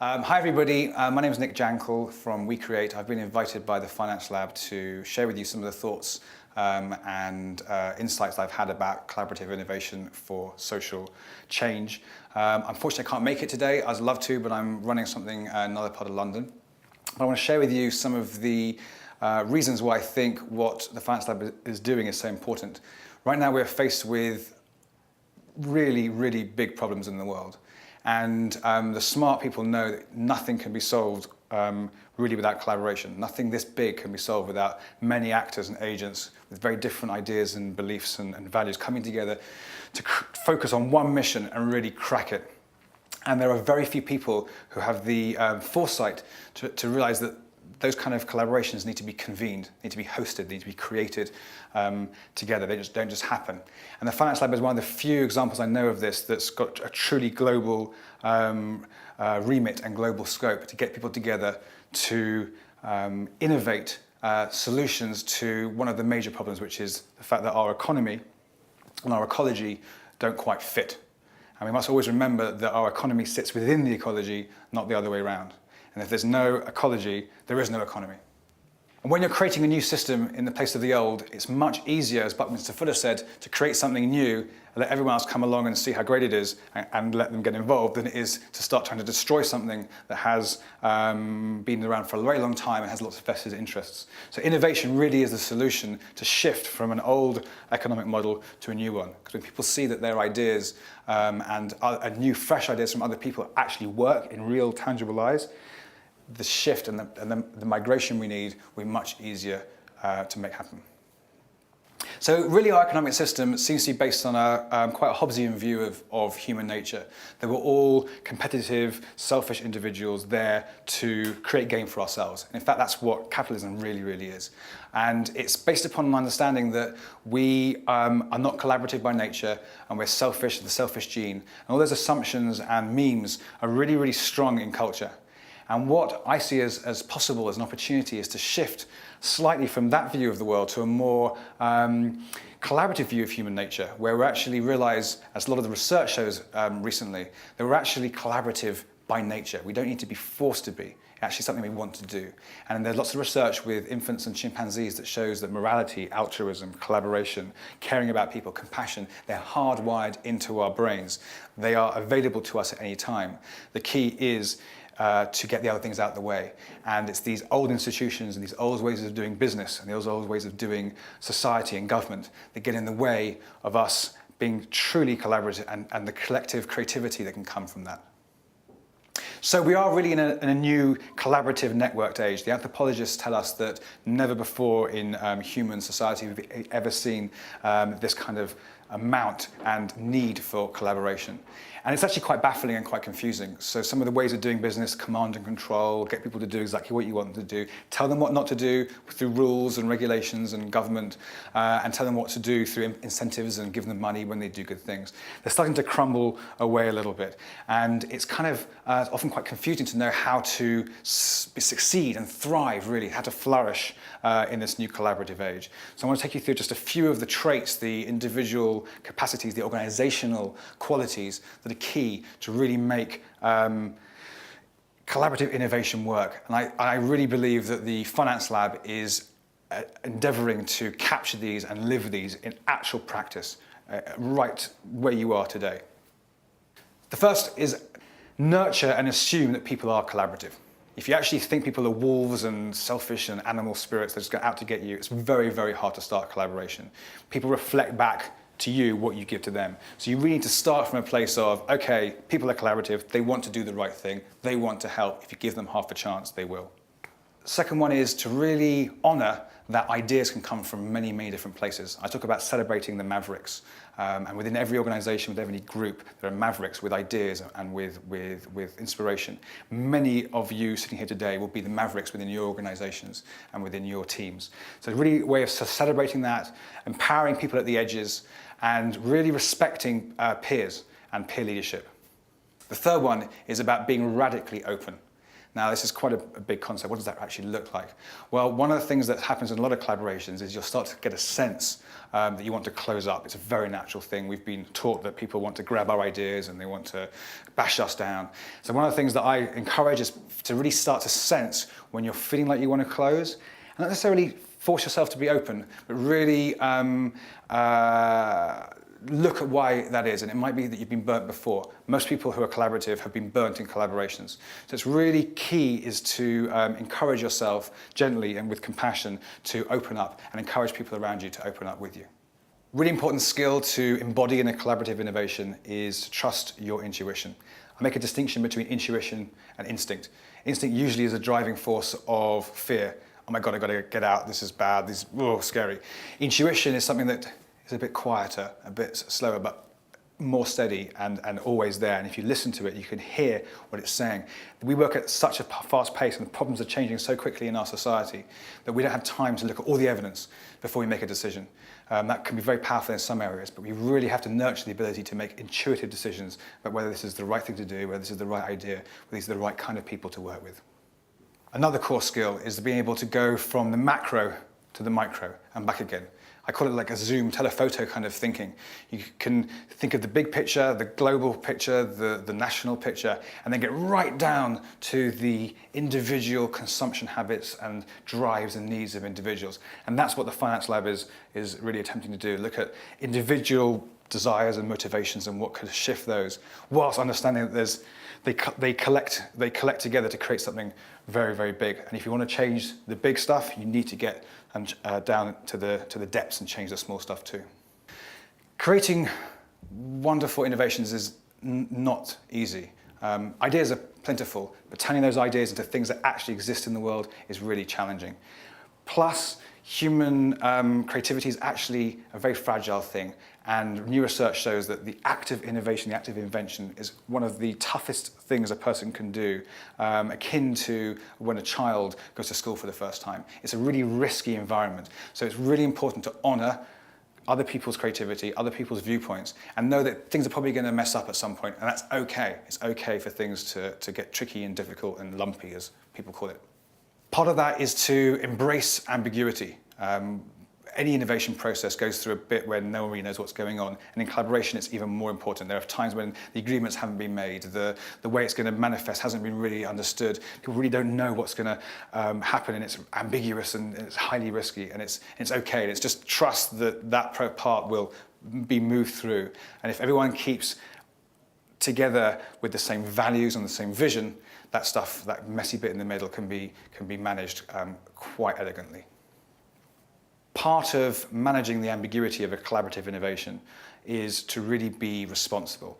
Hi everybody, my name is Nick Jankel from We Create. I've been invited by the Finance Lab to share with you some of the thoughts and insights I've had about collaborative innovation for social change. Unfortunately, I can't make it today. I'd love to, but I'm running something in another part of London. But I want to share with you some of the reasons why I think what the Finance Lab is doing is so important. Right now we're faced with really big problems in the world. And the smart people know that nothing can be solved really without collaboration. Nothing this big can be solved without many actors and agents with very different ideas and beliefs and values coming together to focus on one mission and really crack it. And there are very few people who have the foresight to realize that those kind of collaborations need to be convened, need to be hosted, need to be created together. They just don't just happen. And the Finance Lab is one of the few examples I know of this that's got a truly global remit and global scope to get people together to innovate solutions to one of the major problems, which is the fact that our economy and our ecology don't quite fit. And we must always remember that our economy sits within the ecology, not the other way around. And if there's no ecology, there is no economy. And when you're creating a new system in the place of the old, it's much easier, as Buckminster Fuller said, to create something new and let everyone else come along and see how great it is and let them get involved than it is to start trying to destroy something that has been around for a very long time and has lots of vested interests. So innovation really is the solution to shift from an old economic model to a new one. Because when people see that their ideas and new, fresh ideas from other people actually work in real, tangible lives, the shift and the migration we need will be much easier to make happen. So really our economic system seems to be based on quite a Hobbesian view of human nature. That we're all competitive, selfish individuals there to create gain for ourselves. And in fact, that's what capitalism really is. And it's based upon an understanding that we are not collaborative by nature and we're selfish, the selfish gene. And all those assumptions and memes are really strong in culture. And what I see as possible, as an opportunity, is to shift slightly from that view of the world to a more collaborative view of human nature, where we actually realize, as a lot of the research shows recently, that we're actually collaborative by nature. We don't need to be forced to be. It's actually something we want to do. And there's lots of research with infants and chimpanzees that shows that morality, altruism, collaboration, caring about people, compassion, they're hardwired into our brains. They are available to us at any time. The key is to get the other things out of the way. And it's these old institutions and these old ways of doing business and those old ways of doing society and government that get in the way of us being truly collaborative and the collective creativity that can come from that. So we are really in a new collaborative networked age. The anthropologists tell us that never before in human society have we ever seen this kind of amount and need for collaboration. And it's actually quite baffling and quite confusing. So some of the ways of doing business, command and control, get people to do exactly what you want them to do, tell them what not to do through rules and regulations and government, and tell them what to do through incentives and give them money when they do good things. They're starting to crumble away a little bit. And it's kind of often quite confusing to know how to succeed and thrive, really, how to flourish in this new collaborative age. So I want to take you through just a few of the traits, the individual capacities, the organizational qualities that are key to really make collaborative innovation work. And I really believe that the Finance Lab is endeavoring to capture these and live these in actual practice, right where you are today. The first is nurture and assume that people are collaborative. If you actually think people are wolves and selfish and animal spirits that just go out to get you, it's very hard to start collaboration. People reflect back to you what you give to them. So you really need to start from a place of, okay, people are collaborative, they want to do the right thing, they want to help. If you give them half a chance, they will. Second one is to really honor that ideas can come from many different places. I talk about celebrating the mavericks. And within every organization, with every group, there are mavericks with ideas and with inspiration. Many of you sitting here today will be the mavericks within your organizations and within your teams. So really a way of celebrating that, empowering people at the edges, and really respecting peers and peer leadership. The third one is about being radically open. Now, this is quite a big concept. What does that actually look like? Well, one of the things that happens in a lot of collaborations is you'll start to get a sense that you want to close up. It's a very natural thing. We've been taught that people want to grab our ideas and they want to bash us down. So one of the things that I encourage is to really start to sense when you're feeling like you want to close, and not necessarily force yourself to be open, but really look at why that is, and it might be that you've been burnt before. Most people who are collaborative have been burnt in collaborations. So it's really key is to encourage yourself gently and with compassion to open up and encourage people around you to open up with you. Really important skill to embody in a collaborative innovation is to trust your intuition. I make a distinction between intuition and instinct. Instinct usually is a driving force of fear. Oh my God, I've got to get out, this is bad, this is scary. Intuition is something that is a bit quieter, a bit slower, but more steady and always there. And if you listen to it, you can hear what it's saying. We work at such a fast pace and the problems are changing so quickly in our society that we don't have time to look at all the evidence before we make a decision. That can be very powerful in some areas, but we really have to nurture the ability to make intuitive decisions about whether this is the right thing to do, whether this is the right idea, whether these are the right kind of people to work with. Another core skill is being able to go from the macro to the micro and back again. I call it like a zoom telephoto kind of thinking. You can think of the big picture, the global picture, the national picture, and then get right down to the individual consumption habits and drives and needs of individuals. And that's what the Finance Lab is really attempting to do. Look at individual desires and motivations and what could shift those, whilst understanding that they collect together to create something very, very big. And if you want to change the big stuff, you need to get down to the depths and change the small stuff too. Creating wonderful innovations is not easy. Ideas are plentiful, but turning those ideas into things that actually exist in the world is really challenging. Plus, human creativity is actually a very fragile thing, and new research shows that the active innovation, the active invention is one of the toughest things a person can do, akin to when a child goes to school for the first time. It's a really risky environment, so it's really important to honor other people's creativity, other people's viewpoints, and know that things are probably going to mess up at some point, and that's okay. It's okay for things to get tricky and difficult and lumpy, as people call it. Part of that is to embrace ambiguity. Any innovation process goes through a bit where no one really knows what's going on, and in collaboration it's even more important. There are times when the agreements haven't been made, the way it's going to manifest hasn't been really understood, people really don't know what's going to happen, and it's ambiguous and it's highly risky, and it's okay, and it's just trust that part will be moved through. And if everyone keeps together with the same values and the same vision, that stuff, that messy bit in the middle can be managed quite elegantly. Part of managing the ambiguity of a collaborative innovation is to really be responsible.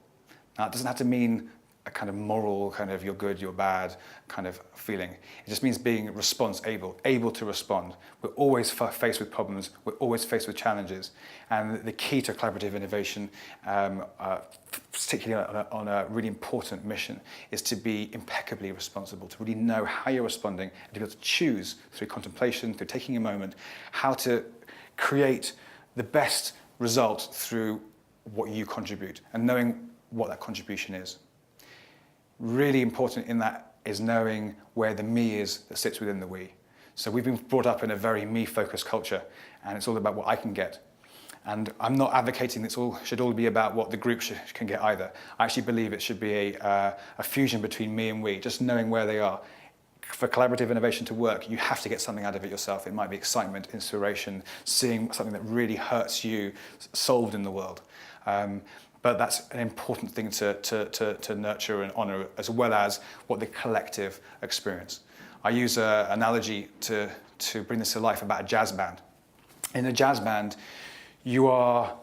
Now, it doesn't have to mean a kind of moral, kind of you're good, you're bad kind of feeling. It just means being able to respond. We're always faced with problems, we're always faced with challenges. And the key to collaborative innovation, particularly on a really important mission, is to be impeccably responsible, to really know how you're responding, and to be able to choose through contemplation, through taking a moment, how to create the best result through what you contribute, and knowing what that contribution is. Really important in that is knowing where the me is that sits within the we. So we've been brought up in a very me-focused culture, and it's all about what I can get. And I'm not advocating this should all be about what the group can get either. I actually believe it should be a fusion between me and we, just knowing where they are. For collaborative innovation to work, you have to get something out of it yourself. It might be excitement, inspiration, seeing something that really hurts you solved in the world. But that's an important thing to nurture and honor, as well as what the collective experience. I use an analogy to bring this to life about a jazz band. In a jazz band, you are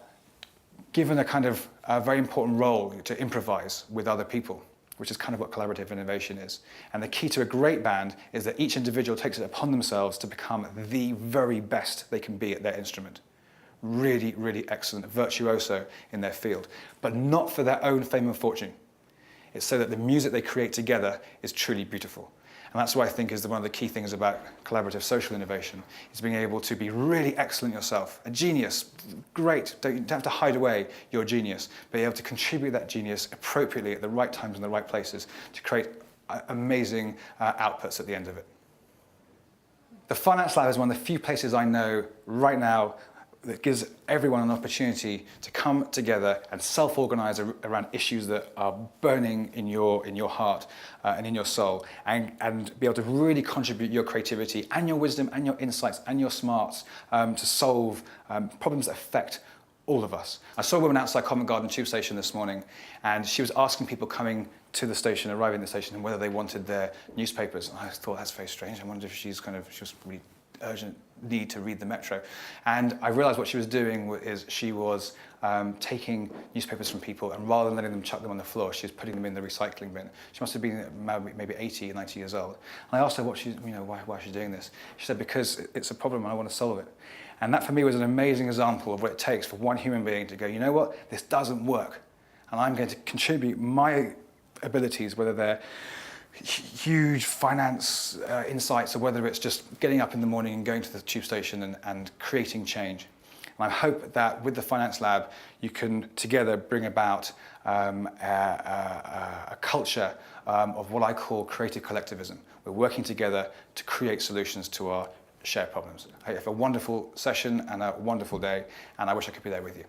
given a kind of a very important role to improvise with other people, which is kind of what collaborative innovation is. And the key to a great band is that each individual takes it upon themselves to become the very best they can be at their instrument. Really, really excellent, virtuoso in their field, but not for their own fame and fortune. It's so that the music they create together is truly beautiful. And that's what I think is one of the key things about collaborative social innovation, is being able to be really excellent yourself. A genius, great, you don't have to hide away your genius, but you're able to contribute that genius appropriately at the right times and the right places to create amazing outputs at the end of it. The Finance Lab is one of the few places I know right now that gives everyone an opportunity to come together and self-organize around issues that are burning in your heart and in your soul, and be able to really contribute your creativity and your wisdom and your insights and your smarts to solve problems that affect all of us. I saw a woman outside Covent Garden Tube Station this morning, and she was asking people coming to the station, arriving at the station, whether they wanted their newspapers. And I thought, that's very strange. I wonder if she was really urgent need to read the Metro. And I realized what she was doing is she was taking newspapers from people, and rather than letting them chuck them on the floor, she was putting them in the recycling bin. She must have been maybe 80, 90 years old. And I asked her why she's doing this. She said, because it's a problem and I want to solve it. And that for me was an amazing example of what it takes for one human being to go, you know what, this doesn't work. And I'm going to contribute my abilities, whether they're huge finance insights or whether it's just getting up in the morning and going to the tube station and creating change. And I hope that with the Finance Lab, you can together bring about a culture of what I call creative collectivism. We're working together to create solutions to our shared problems. I hope you have a wonderful session and a wonderful day, and I wish I could be there with you.